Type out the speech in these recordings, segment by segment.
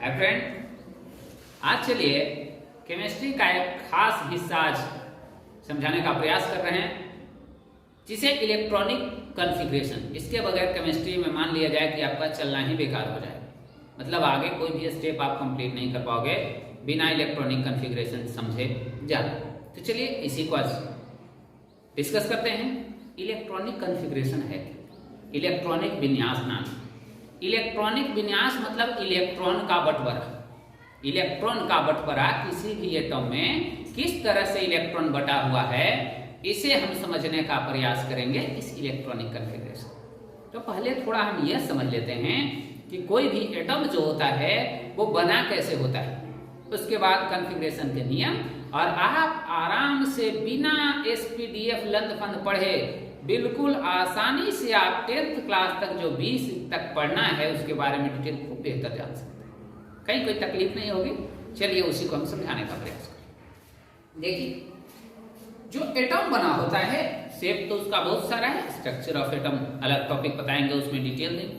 Hi friend, आज चलिए chemistry का एक खास हिस्सा आज समझाने का प्रयास कर रहे हैं, जिसे इलेक्ट्रॉनिक कॉन्फ़िगरेशन। इसके बगैर केमिस्ट्री में मान लिया जाए कि आपका चलना ही बेकार हो जाए, मतलब आगे कोई भी स्टेप आप कंप्लीट नहीं कर पाओगे बिना इलेक्ट्रॉनिक कॉन्फ़िगरेशन समझे जाना। तो चलिए इसी को आज डिस्कस करते हैं। इलेक्ट्रॉनिक कॉन्फ़िगरेशन है इलेक्ट्रॉनिक विन्यास नाम। इलेक्ट्रॉनिक विन्यास मतलब इलेक्ट्रॉन का बंटवारा। इलेक्ट्रॉन का बंटवारा किसी भी एटम में किस तरह से इलेक्ट्रॉन बटा हुआ है, इसे हम समझने का प्रयास करेंगे इस इलेक्ट्रॉनिक कॉन्फ़िगरेशन। तो पहले थोड़ा हम यह समझ लेते हैं कि कोई भी एटम जो होता है वो बना कैसे होता है, उसके बाद कॉन्फ़िगरेशन के नियम, और आप आराम से बिना SPDF लंदफंद पढ़े बिल्कुल आसानी से आप 10th क्लास तक जो 20 तक पढ़ना है उसके बारे में डिटेल खूब बेहतर जान सकते हैं। कहीं कोई तकलीफ नहीं होगी। चलिए उसी को हम समझाने का प्रयास करें। देखिए, जो एटम बना होता है, शेप तो उसका बहुत सारा है, स्ट्रक्चर ऑफ एटम अलग टॉपिक बताएंगे, उसमें डिटेल देंगे।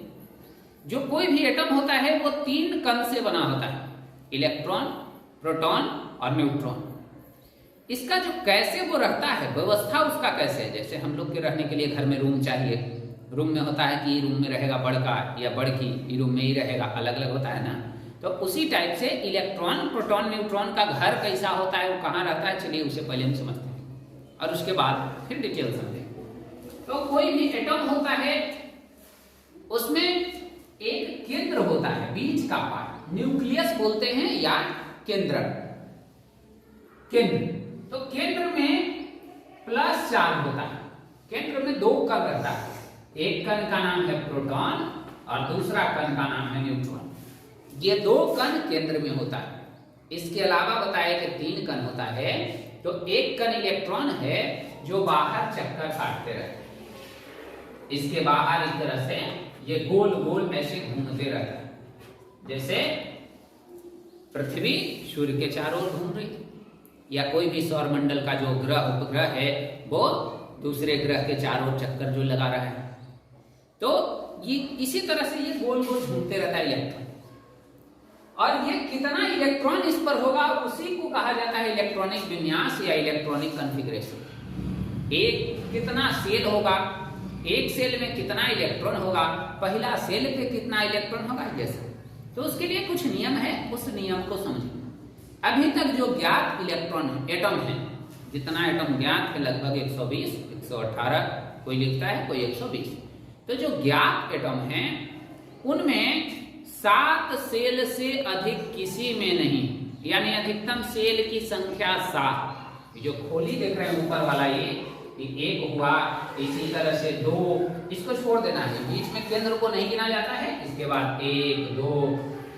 जो कोई भी एटम होता है वो 3 कण से बना होता है, इलेक्ट्रॉन, प्रोटॉन और न्यूट्रॉन। इसका जो कैसे वो रहता है, व्यवस्था उसका कैसे है, जैसे हम लोग के रहने के लिए घर में रूम चाहिए, रूम में होता है कि रूम में रहेगा बड़का या बड़की, रूम में ही रहेगा, अलग अलग होता है ना। तो उसी टाइप से इलेक्ट्रॉन, प्रोटॉन, न्यूट्रॉन का घर कैसा होता है, वो कहाँ रहता है, चलिए उसे पहले हम समझते हैं और उसके बाद फिर डिटेल समझेंगे। तो कोई भी एटम होता है उसमें एक केंद्र होता है, बीच का पार्ट, न्यूक्लियस बोलते हैं या केंद्रक। केंद्र, तो केंद्र में प्लस चार्ज होता है। केंद्र में 2 कण रहता है, एक कण का नाम है प्रोटॉन और दूसरा कण का नाम है न्यूट्रॉन। ये 2 कण केंद्र में होता है। इसके अलावा बताया कि 3 कण होता है। तो एक कण इलेक्ट्रॉन है जो बाहर चक्कर काटते रहते हैं, इसके बाहर इस तरह से ये गोल गोल ऐसे घूमते रहता है, जैसे पृथ्वी सूर्य के चारों ओर घूम रही, या कोई भी सौरमंडल का जो ग्रह उपग्रह है वो दूसरे ग्रह के चारों ओर चक्कर जो लगा रहा है। तो ये इसी तरह से ये गोल गोल घूमते रहता है इलेक्ट्रॉन, और ये कितना इलेक्ट्रॉन इस पर होगा उसी को कहा जाता है इलेक्ट्रॉनिक विन्यास या इलेक्ट्रॉनिक कॉन्फ़िगरेशन। एक कितना सेल होगा, एक सेल में कितना इलेक्ट्रॉन होगा, पहला सेल पे कितना इलेक्ट्रॉन होगा, जैसे। तो उसके लिए कुछ नियम है, उस नियम को समझिए। अभी तक जो ज्ञात इलेक्ट्रॉन एटम है, जितना एटम ज्ञात है लगभग 120, 118, कोई लिखता है कोई 120। तो जो ज्ञात एटम है उनमें 7 सेल से अधिक किसी में नहीं, यानी अधिकतम सेल की संख्या 7। जो खोली देख रहे हैं ऊपर वाला, ये 1 हुआ, इसी तरह से 2, इसको छोड़ देना है, बीच में केंद्र को नहीं गिना जाता है। इसके बाद 1, 2,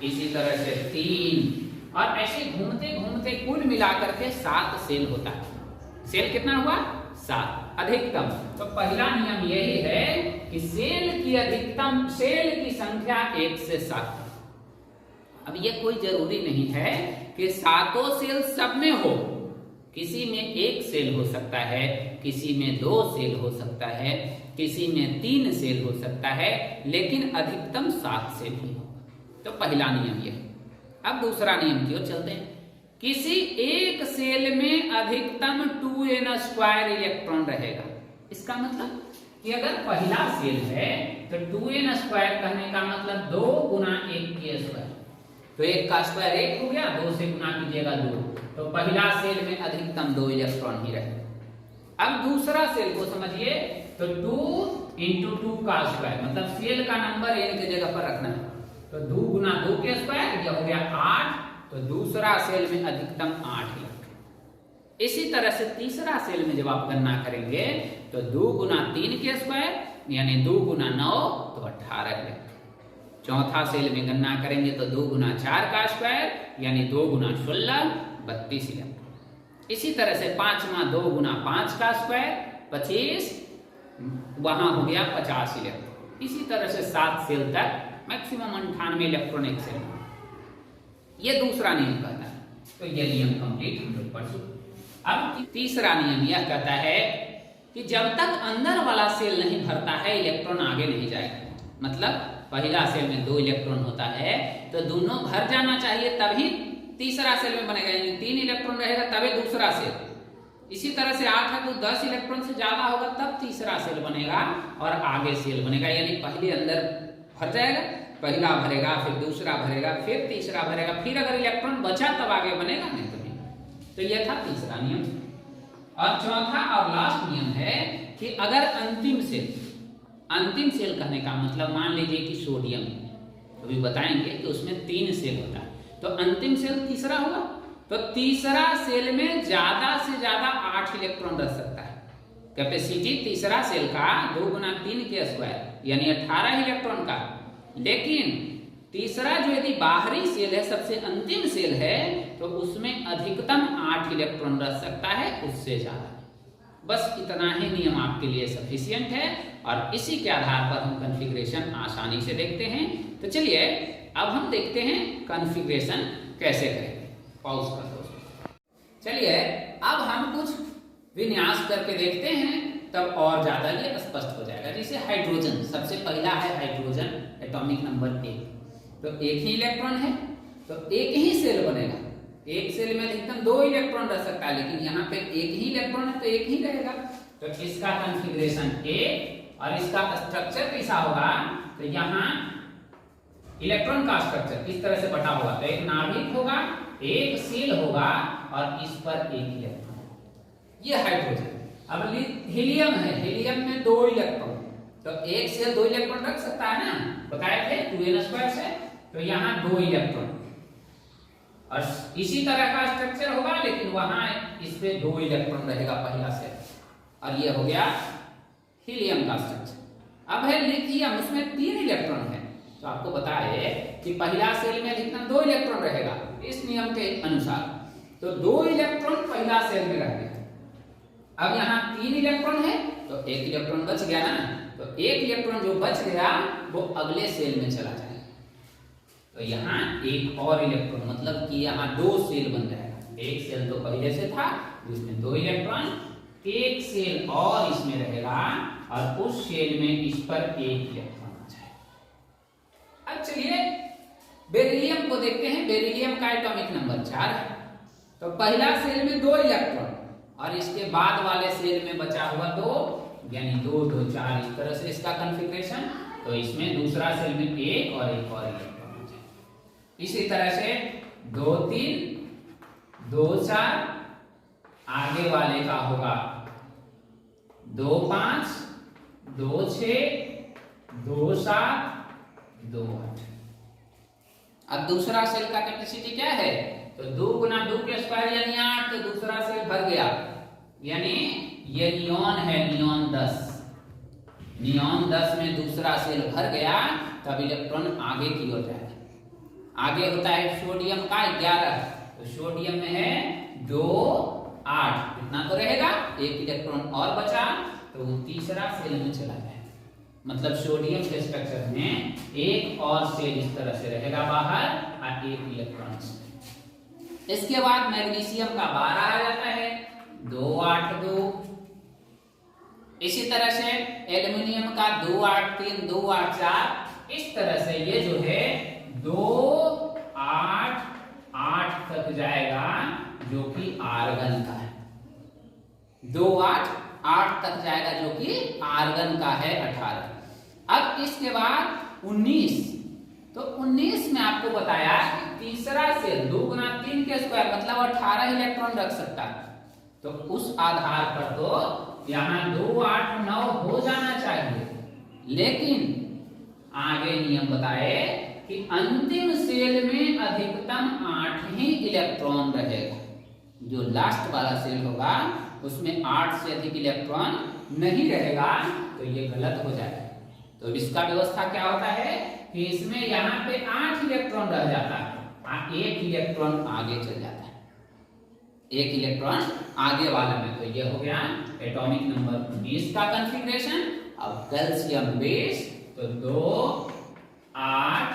इसी तरह से 3, और ऐसे घूमते घूमते कुल मिलाकर के 7 सेल होता है। सेल कितना हुआ? 7 अधिकतम। तो पहला नियम यही है कि सेल की अधिकतम, सेल की संख्या 1 से 7। अब ये कोई जरूरी नहीं है कि 7 सेल सब में हो, किसी में 1 सेल हो सकता है, किसी में 2 सेल हो सकता है, किसी में 3 सेल हो सकता है, लेकिन अधिकतम 7 सेल ही हो। तो पहला नियम यह है। अब दूसरा नियम की ओर चलते हैं। किसी एक सेल में अधिकतम 2n² इलेक्ट्रॉन रहेगा। इसका मतलब कि अगर पहला सेल है तो 2n² कहने का मतलब 2 गुना 1 के स्क्वायर। तो 1 का स्क्वायर 1 हो गया, 2 से गुना कीजिएगा 2, तो पहला सेल में अधिकतम 2 इलेक्ट्रॉन ही रहेगा। अब दूसरा सेल को समझिए, तो 2 × 2 का स्क्वायर, मतलब सेल का नंबर n की जगह पर रखना है, तो 2 गुना 2 के स्क्वायर, यह हो गया 8। तो दूसरा सेल में अधिकतम 8 इलेक्ट्रॉन। इसी तरह से तीसरा सेल में जब आप गणना करेंगे तो 2 गुना 3 के स्क्वायर, यानी 2 गुना 9, तो 18 इलेक्ट्रॉन। चौथा सेल में गणना करेंगे तो 2 गुना 4 का स्क्वायर, यानी 2 गुना 16, 32 इलेक्ट्रॉन। इसी तरह से पांचवा 2 गुना 5 का स्क्वायर, 25, वहां हो गया 50 इलेक्ट्रॉन। इसी तरह से 7 सेल तक मैक्सिमम 98 इलेक्ट्रॉन एक सेल। ये दूसरा नियम कहता है। तो ये नियम कंप्लीट हम लोग पढ़ चुके। अब तीसरा नियम यह कहता है कि जब तक अंदर वाला सेल नहीं भरता है इलेक्ट्रॉन आगे नहीं जाएगा। मतलब पहला सेल में 2 इलेक्ट्रॉन होता है तो दोनों भर जाना चाहिए तभी तीसरा सेल में बनेगा, यानी 3 इलेक्ट्रॉन रहेगा तभी दूसरा सेल। इसी तरह से 8 है तो 10 इलेक्ट्रॉन से ज्यादा होगा तब तीसरा सेल बनेगा और आगे सेल बनेगा, यानी पहले अंदर भर जाएगा, पहला भरेगा, फिर दूसरा भरेगा, फिर तीसरा भरेगा, फिर अगर इलेक्ट्रॉन बचा तब आगे बनेगा, नहीं तो नहीं। तो यह था तीसरा नियम। और चौथा और लास्ट नियम है कि अगर अंतिम सेल कहने का मतलब मान लीजिए कि सोडियम, अभी बताएंगे कि उसमें 3 सेल होता है, तो अंतिम सेल तीसरा होगा, तो तीसरा सेल में ज्यादा से ज्यादा 8 इलेक्ट्रॉन रह सकता है। कैपेसिटी तीसरा सेल का 2 गुना 3 के स्क्वायर यानी 18 इलेक्ट्रॉन का। लेकिन तीसरा जो यदि बाहरी सेल है, सबसे अंतिम सेल है, तो उसमें अधिकतम 8 इलेक्ट्रॉन रह सकता है, उससे ज्यादा। बस इतना ही नियम आपके लिए सफिशिएंट है और इसी के आधार पर हम कॉन्फ़िगरेशन आसानी से देखते हैं। तो चलिए अब हम देखते हैं कॉन्फ़िगरेशन कैसे करेंगे। पॉज कर दो। चलिए अब हम कुछ विन्यास करके देखते हैं, तब और ज्यादा ये स्पष्ट हो जाएगा। जैसे हाइड्रोजन, सबसे पहला है हाइड्रोजन, एटॉमिक नंबर 1, तो एक ही इलेक्ट्रॉन है तो एक ही सेल बनेगा। एक सेल में अधिकतम 2 इलेक्ट्रॉन रह सकता है, लेकिन यहाँ पे एक ही इलेक्ट्रॉन है तो एक ही रहेगा। तो इसका कॉन्फ़िगरेशन A और इसका स्ट्रक्चर कैसा होगा, तो यहाँ इलेक्ट्रॉन का स्ट्रक्चर इस तरह से बटा होगा, तो एक नाभिक होगा, एक सेल होगा और इस पर एक इलेक्ट्रॉन। ये हाइड्रोजन। अब हीलियम है, हीलियम में 2 इलेक्ट्रॉन, तो एक सेल 2 इलेक्ट्रॉन रख सकता है ना, बताए थे 2n² से, तो यहाँ 2 इलेक्ट्रॉन और इसी तरह का स्ट्रक्चर होगा, लेकिन वहां इस पे 2 इलेक्ट्रॉन रहेगा पहला सेल, और ये हो गया हीलियम का स्ट्रक्चर। अब है लिथियम, उसमें 3 इलेक्ट्रॉन है, तो आपको बताए कि पहला सेल में अधिकतम 2 इलेक्ट्रॉन रहेगा इस नियम के अनुसार, तो 2 इलेक्ट्रॉन पहला सेल में रह गया। अब यहाँ 3 इलेक्ट्रॉन है तो 1 इलेक्ट्रॉन बच गया ना, तो 1 इलेक्ट्रॉन जो बच गया वो अगले सेल में चला जाएगा। तो यहाँ एक और इलेक्ट्रॉन, मतलब कि यहाँ 2 सेल बन जाएगा। एक सेल तो पहले से था जिसमें 2 इलेक्ट्रॉन, एक सेल और इसमें रहेगा और उस सेल में इस पर 1 इलेक्ट्रॉन आ जाएगा। अब चलिए बेरिलियम को देखते हैं। बेरिलियम का एटॉमिक नंबर 4 है, तो पहला सेल में 2 इलेक्ट्रॉन और इसके बाद वाले सेल में बचा हुआ 2, यानी 2 2 4, इस तरह से इसका कॉन्फ़िगरेशन। तो इसमें दूसरा सेल में 1 और इलेक्ट्रॉन हो जाए। इसी तरह से 2 3 2 4, आगे वाले का होगा 2 5 2 6 2 7 2 8। अब दूसरा सेल का कैपेसिटी क्या है, तो 2 गुना 2 के स्क्वायर यानी 8, तो दूसरा सेल भर गया, यानी ये नियॉन है, नियॉन 10। नियॉन 10 में दूसरा सेल भर गया, तब इलेक्ट्रॉन आगे की ओर जाएगा। आगे होता है सोडियम का 11, तो सोडियम में है 2 8, इतना तो रहेगा, 1 इलेक्ट्रॉन और बचा, तो वो तीसरा सेल में चला जाएगा। मतलब सोडियम के स्ट्रक्चर में एक और सेल इस तरह से रहेगा बाहर और 1 इलेक्ट्रॉन। इसके बाद मैग्नीशियम का 12 आ जाता है, 2 8 2। इसी तरह से एल्युमिनियम का 2 8 3 2 8 4। इस तरह से ये जो है 2 8 8 तक जाएगा, जो कि आर्गन का है। 2 8 8 तक जाएगा, जो कि आर्गन का है 18। अब इसके बाद 19, तो 19 में आपको बताया कि तीसरा सेल 2 गुना 3 के स्क्वायर मतलब 18 इलेक्ट्रॉन रख सकता है, तो उस आधार पर तो यहाँ 2 8 9 हो जाना चाहिए। लेकिन आगे नियम बताए कि अंतिम सेल में अधिकतम 8 ही इलेक्ट्रॉन रहेगा। जो लास्ट वाला सेल होगा उसमें 8 से अधिक इलेक्ट्रॉन नहीं रहेगा, तो ये गलत हो जाएगा। तो इसका व्यवस्था क्या होता है कि इसमें यहाँ पे 8 इलेक्ट्रॉन रह जाता है, 1 इलेक्ट्रॉन आगे चल जाता है, 1 इलेक्ट्रॉन आगे वाले में। तो ये हो गया एटॉमिक नंबर 19 का कॉन्फ़िगरेशन। अब कैल्शियम बेस, तो 2 8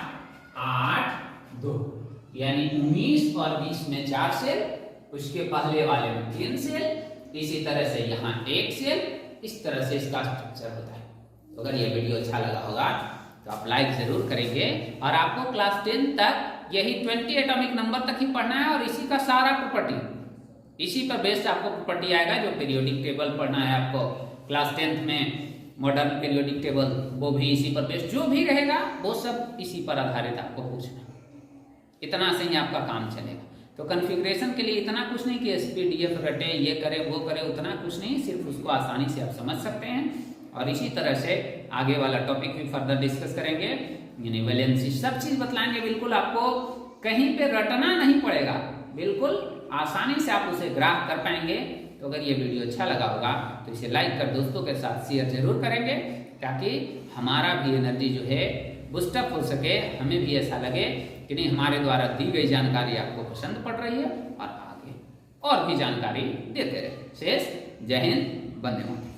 8 2, यानी 19 और 20 में 4 सेल, उसके पहले वाले में 3 सेल, इसी तरह से यहाँ 1 सेल। इस तरह से इसका स्ट्रक्चर होता है। तो अगर ये वीडियो अच्छा लगा होगा तो आप लाइक जरूर करेंगे। और आपको क्लास 10 तक यही 20 एटॉमिक नंबर तक ही पढ़ना है और इसी का सारा प्रॉपर्टी, इसी पर बेस्ड आपको प्रॉपर्टी आएगा। जो पीरियोडिक टेबल पढ़ना है आपको क्लास 10th में, मॉडर्न पीरियोडिक टेबल, वो भी इसी पर बेस्ड, जो भी रहेगा वो सब इसी पर आधारित आपको पूछना। इतना से ही आपका काम चलेगा। तो कॉन्फ़िगरेशन के लिए इतना कुछ नहीं कि SPDF रटे, ये करे वो करे, उतना कुछ नहीं, सिर्फ उसको आसानी से आप समझ सकते हैं। और इसी तरह से आगे वाला टॉपिक भी फर्दर डिस्कस करेंगे, यानी वैलेंसी, सब चीज बतलाएंगे। बिल्कुल आपको कहीं पे रटना नहीं पड़ेगा, बिल्कुल आसानी से आप उसे ग्राफ कर पाएंगे। तो अगर ये वीडियो अच्छा लगा होगा तो इसे लाइक कर दोस्तों के साथ शेयर जरूर करेंगे, ताकि हमारा भी एनर्जी जो है बूस्टअप हो सके, हमें भी ऐसा लगे कि नहीं हमारे द्वारा दी गई जानकारी आपको पसंद पड़ रही है और आगे और भी जानकारी देते रहे। शेष जय हिंद, वंदे मातरम।